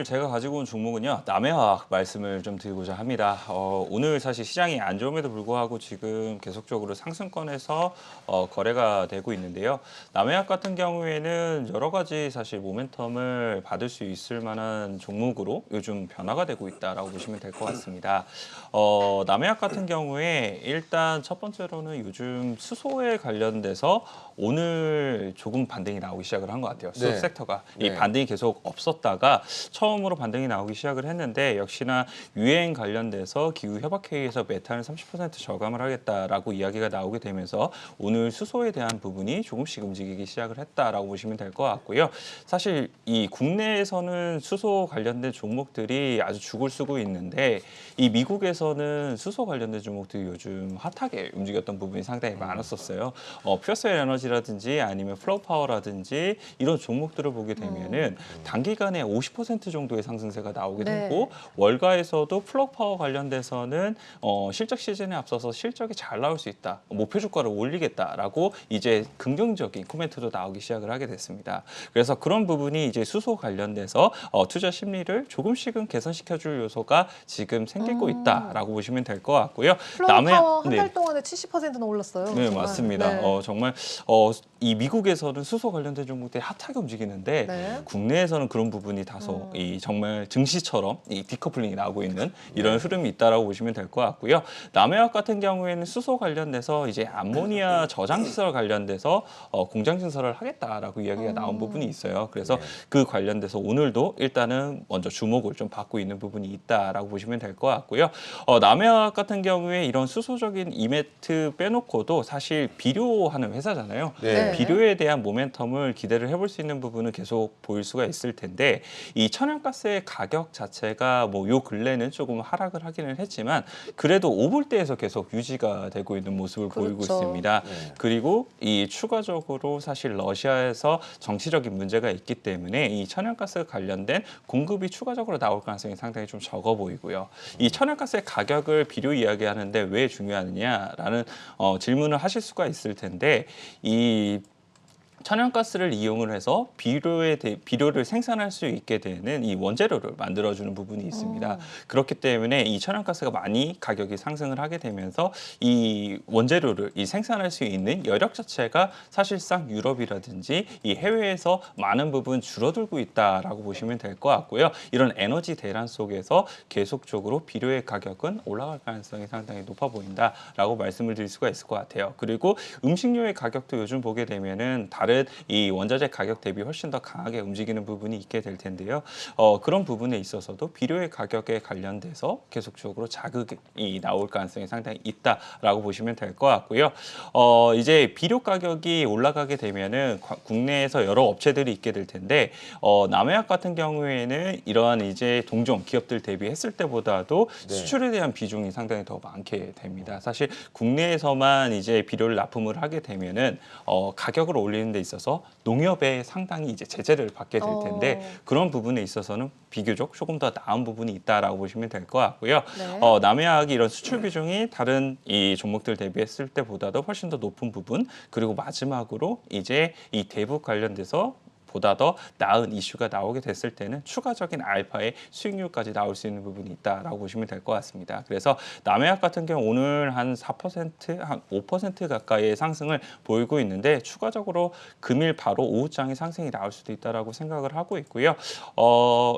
제가 가지고 온 종목은요, 남해화학 말씀을 좀 드리고자 합니다. 오늘 사실 시장이 안 좋음에도 불구하고 지금 계속적으로 상승권에서 거래가 되고 있는데요. 남해화학 같은 경우에는 여러 가지 사실 모멘텀을 받을 수 있을 만한 종목으로 요즘 변화가 되고 있다라고 보시면 될 것 같습니다. 남해화학 같은 경우에 일단 첫 번째로는 요즘 수소에 관련돼서 오늘 조금 반등이 나오기 시작을 한 것 같아요. 수소 네. 섹터가. 이 네. 반등이 계속 없었다가 처음으로 반등이 나오기 시작을 했는데 역시나 유행 관련돼서 기후 협약회의에서 메탄을 30% 저감을 하겠다라고 이야기가 나오게 되면서 오늘 수소에 대한 부분이 조금씩 움직이기 시작을 했다라고 보시면 될 것 같고요. 사실 이 국내에서는 수소 관련된 종목들이 아주 죽을 쓰고 있는데 이 미국에서는 수소 관련된 종목들이 요즘 핫하게 움직였던 부분이 상당히 많았었어요. 퓨어셀 에너지라든지 아니면 플로우 파워라든지 이런 종목들을 보게 되면은 단기간에 50% 정도의 상승세가 나오게 네. 되고 월가에서도 플로우 파워 관련돼서는 실적 시즌에 앞서서 실적이 잘 나올 수 있다. 목표 주가를 올리겠다라고 이제 긍정적인 코멘트도 나오기 시작을 하게 됐습니다. 그래서 그런 부분이 이제 수소 관련돼서 투자 심리를 조금씩은 개선시켜줄 요소가 지금 생기고 있다라고 보시면 될 것 같고요. 플로우 파워 한 네. 달 동안에 70%는 올랐어요. 네, 정말. 맞습니다. 네. 정말 이 미국에서는 수소 관련된 종목들이 핫하게 움직이는데 네. 국내에서는 그런 부분이 다소 이 정말 증시처럼 이 디커플링이 나오고 있는 이런 흐름이 있다라고 보시면 될 것 같고요. 남해화학 같은 경우에는 수소 관련돼서 이제 암모니아 저장 시설 관련돼서 공장 증설을 하겠다라고 이야기가 나온 부분이 있어요. 그래서 그 관련돼서 오늘도 일단은 먼저 주목을 좀 받고 있는 부분이 있다라고 보시면 될 것 같고요. 남해화학 같은 경우에 이런 수소적인 이벤트 빼놓고도 사실 비료하는 회사잖아요. 네. 비료에 대한 모멘텀을 기대를 해볼 수 있는 부분은 계속 보일 수가 있을 텐데 이 천연가스의 가격 자체가 뭐 요 근래는 조금 하락을 하기는 했지만 그래도 5불대에서 계속 유지가 되고 있는 모습을 보이고 그렇죠. 있습니다. 네. 그리고 이 추가적으로 사실 러시아에서 정치적인 문제가 있기 때문에 이 천연가스 관련된 공급이 추가적으로 나올 가능성이 상당히 좀 적어 보이고요. 이 천연가스의 가격을 비료 이야기하는데 왜 중요하느냐라는 질문을 하실 수가 있을 텐데 이 천연가스를 이용을 해서 비료를 생산할 수 있게 되는 이 원재료를 만들어주는 부분이 있습니다. 그렇기 때문에 이 천연가스가 많이 가격이 상승을 하게 되면서 이 원재료를 생산할 수 있는 여력 자체가 사실상 유럽이라든지 이 해외에서 많은 부분 줄어들고 있다라고 보시면 될 것 같고요. 이런 에너지 대란 속에서 계속적으로 비료의 가격은 올라갈 가능성이 상당히 높아 보인다라고 말씀을 드릴 수가 있을 것 같아요. 그리고 음식료의 가격도 요즘 보게 되면은 다른 이 원자재 가격 대비 훨씬 더 강하게 움직이는 부분이 있게 될 텐데요. 그런 부분에 있어서도 비료의 가격에 관련돼서 계속적으로 자극이 나올 가능성이 상당히 있다라고 보시면 될 것 같고요. 이제 비료 가격이 올라가게 되면은 국내에서 여러 업체들이 있게 될 텐데 남해학 같은 경우에는 이러한 이제 동종 기업들 대비했을 때보다도 네. 수출에 대한 비중이 상당히 더 많게 됩니다. 사실 국내에서만 이제 비료를 납품을 하게 되면은 가격을 올리는 데 있어서 농협에 상당히 이제 제재를 받게 될 텐데 그런 부분에 있어서는 비교적 조금 더 나은 부분이 있다라고 보시면 될 것 같고요. 네. 남해화학이 이런 수출 비중이 다른 이 종목들 대비했을 때보다도 훨씬 더 높은 부분 그리고 마지막으로 이제 이 대북 관련돼서 보다 더 나은 이슈가 나오게 됐을 때는 추가적인 알파의 수익률까지 나올 수 있는 부분이 있다라고 보시면 될 것 같습니다. 그래서 남해학 같은 경우 오늘 한 4%, 한 5% 가까이의 상승을 보이고 있는데 추가적으로 금일 바로 오후장에 상승이 나올 수도 있다라고 생각을 하고 있고요.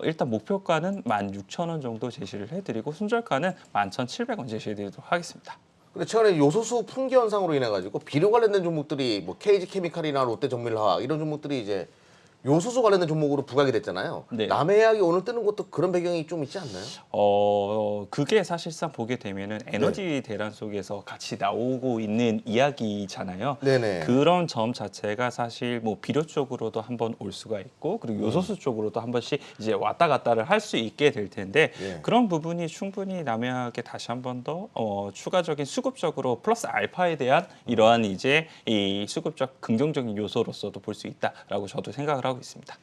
일단 목표가는 16,000원 정도 제시를 해드리고 순절가는 11,700원 제시해드리도록 하겠습니다. 근데 최근에 요소수 풍기 현상으로 인해 가지고 비료 관련된 종목들이 뭐 KG 케미칼이나 롯데정밀화학 이런 종목들이 이제 요소수 관련된 종목으로 부각이 됐잖아요. 네. 남해약이 오늘 뜨는 것도 그런 배경이 좀 있지 않나요? 그게 사실상 보게 되면은 에너지 대란 속에서 같이 나오고 있는 이야기잖아요. 네네. 그런 점 자체가 사실 뭐 비료 쪽으로도 한번 올 수가 있고 그리고 요소수 쪽으로도 한 번씩 이제 왔다 갔다를 할 수 있게 될 텐데 예. 그런 부분이 충분히 남해학에 다시 한 번 더 추가적인 수급적으로 플러스 알파에 대한 이러한 이제 이 수급적 긍정적인 요소로서도 볼 수 있다라고 저도 생각을 하고 있습니다.